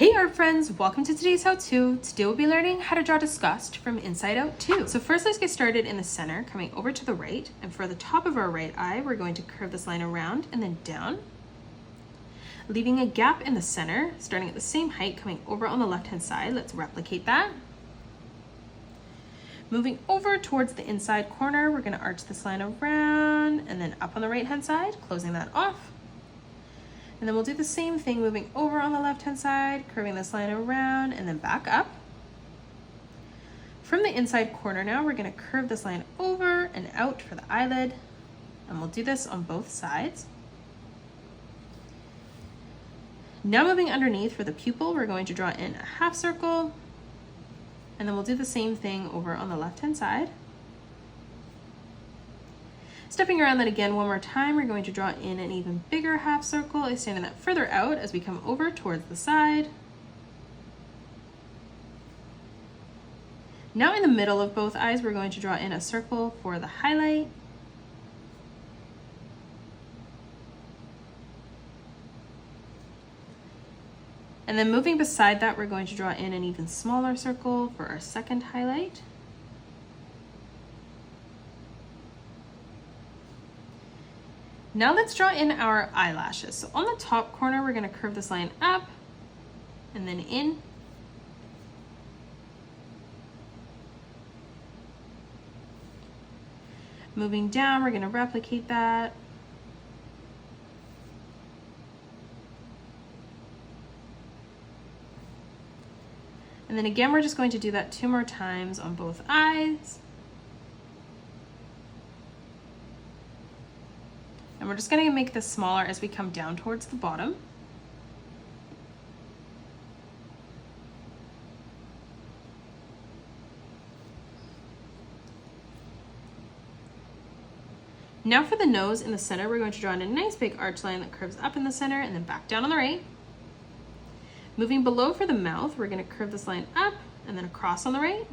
Hey art friends, welcome to today's how-to. Today we'll be learning how to draw Disgust from Inside Out 2. So first let's get started in the center, coming over to the right, and for the top of our right eye, we're going to curve this line around and then down, leaving a gap in the center, starting at the same height, coming over on the left-hand side. Let's replicate that. Moving over towards the inside corner, we're going to arch this line around and then up on the right-hand side, closing that off. And then we'll do the same thing, moving over on the left-hand side, curving this line around and then back up. From the inside corner now, we're gonna curve this line over and out for the eyelid, and we'll do this on both sides. Now moving underneath for the pupil, we're going to draw in a half circle, and then we'll do the same thing over on the left-hand side. Stepping around that again one more time, we're going to draw in an even bigger half circle, extending that further out as we come over towards the side. Now in the middle of both eyes, we're going to draw in a circle for the highlight. And then moving beside that, we're going to draw in an even smaller circle for our second highlight. Now let's draw in our eyelashes. So on the top corner, we're going to curve this line up and then in. Moving down, we're going to replicate that. And then again, we're just going to do that 2 more times on both eyes. And we're just going to make this smaller as we come down towards the bottom. Now for the nose in the center, we're going to draw in a nice big arch line that curves up in the center and then back down on the right. Moving below for the mouth, we're going to curve this line up and then across on the right.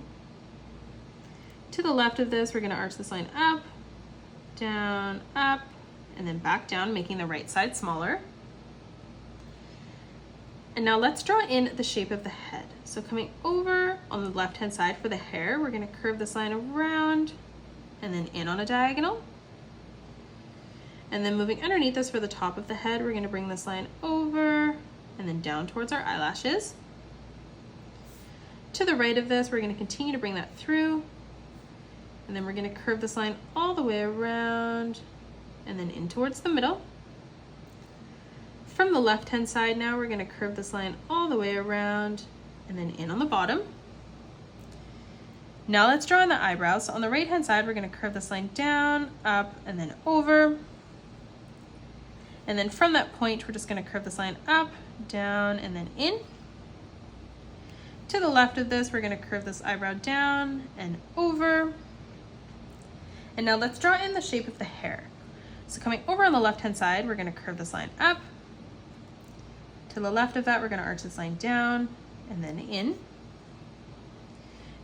To the left of this, we're going to arch this line up, down, up, and then back down, making the right side smaller. And now let's draw in the shape of the head. So coming over on the left-hand side for the hair, we're going to curve this line around and then in on a diagonal. And then moving underneath this for the top of the head, we're going to bring this line over and then down towards our eyelashes. To the right of this, we're going to continue to bring that through, and then we're going to curve this line all the way around and then in towards the middle. From the left-hand side now, we're going to curve this line all the way around and then in on the bottom. Now let's draw in the eyebrows. So on the right-hand side, we're going to curve this line down, up, and then over. And then from that point, we're just going to curve this line up, down, and then in. To the left of this, we're going to curve this eyebrow down and over. And now let's draw in the shape of the hair. So coming over on the left-hand side, we're going to curve this line up. To the left of that, we're going to arch this line down and then in.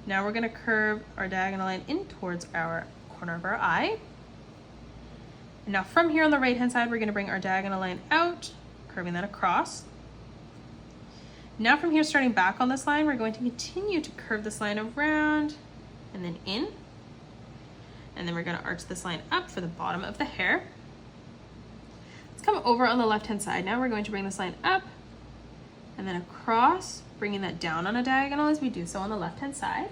Now we're going to curve our diagonal line in towards our corner of our eye. And now from here on the right-hand side, we're going to bring our diagonal line out, curving that across. Now from here, starting back on this line, we're going to continue to curve this line around and then in. And then we're going to arch this line up for the bottom of the hair. Let's come over on the left-hand side. Now we're going to bring this line up and then across, bringing that down on a diagonal as we do so on the left-hand side.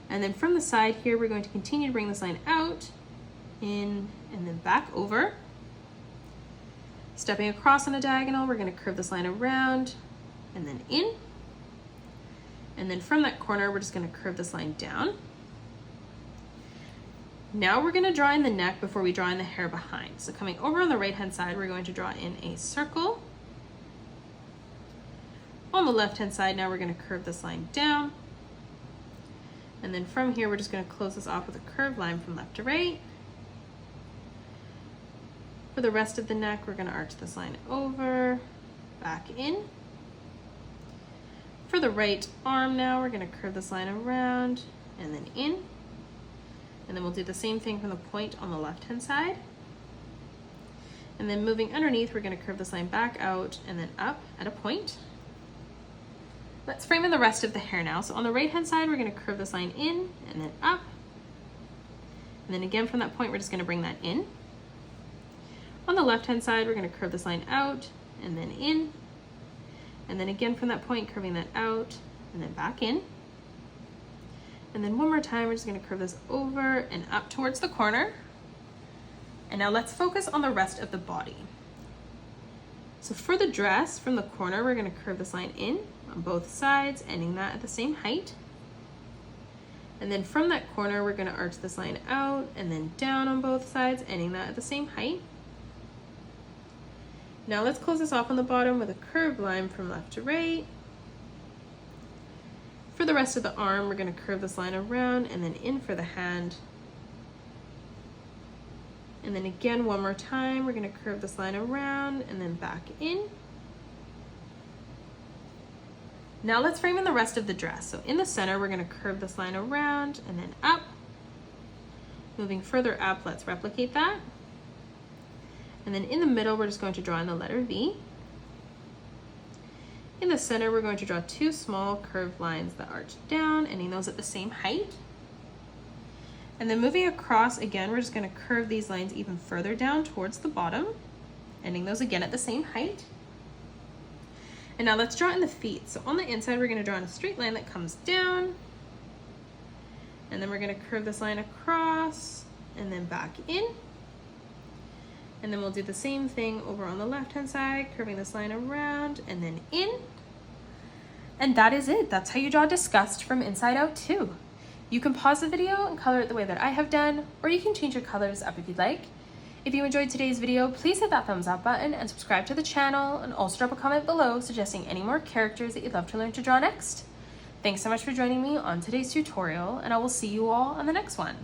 And then from the side here, we're going to continue to bring this line out, in, and then back over. Stepping across on a diagonal, we're going to curve this line around and then in. And then from that corner, we're just going to curve this line down. Now we're going to draw in the neck before we draw in the hair behind. So coming over on the right-hand side, we're going to draw in a circle. On the left-hand side, now we're going to curve this line down. And then from here, we're just going to close this off with a curved line from left to right. For the rest of the neck, we're going to arch this line over, back in. For the right arm now, we're going to curve this line around and then in. And then we'll do the same thing from the point on the left-hand side. And then moving underneath, we're going to curve this line back out and then up at a point. Let's frame in the rest of the hair now. So on the right hand side, we're going to curve this line in and then up. And then again from that point, we're just going to bring that in. On the left hand side, we're going to curve this line out and then in. And then again from that point, curving that out and then back in. And then one more time, we're just going to curve this over and up towards the corner. And now let's focus on the rest of the body. So for the dress, from the corner, we're going to curve this line in on both sides, ending that at the same height. And then from that corner, we're going to arch this line out and then down on both sides, ending that at the same height. Now let's close this off on the bottom with a curved line from left to right. For the rest of the arm, we're going to curve this line around and then in for the hand. And then again, one more time, we're going to curve this line around and then back in. Now let's frame in the rest of the dress. So in the center, we're going to curve this line around and then up. Moving further up, let's replicate that. And then in the middle, we're just going to draw in the letter V. In the center, we're going to draw two small curved lines that arch down, ending those at the same height. And then moving across, again, we're just going to curve these lines even further down towards the bottom, ending those again at the same height. And now let's draw in the feet. So on the inside, we're going to draw in a straight line that comes down. And then we're going to curve this line across and then back in. And then we'll do the same thing over on the left-hand side, curving this line around and then in. And that is it. That's how you draw Disgust from inside out too. You can pause the video and color it the way that I have done, or you can change your colors up if you'd like. If you enjoyed today's video, please hit that thumbs up button and subscribe to the channel, and also drop a comment below suggesting any more characters that you'd love to learn to draw next. Thanks so much for joining me on today's tutorial, and I will see you all on the next one.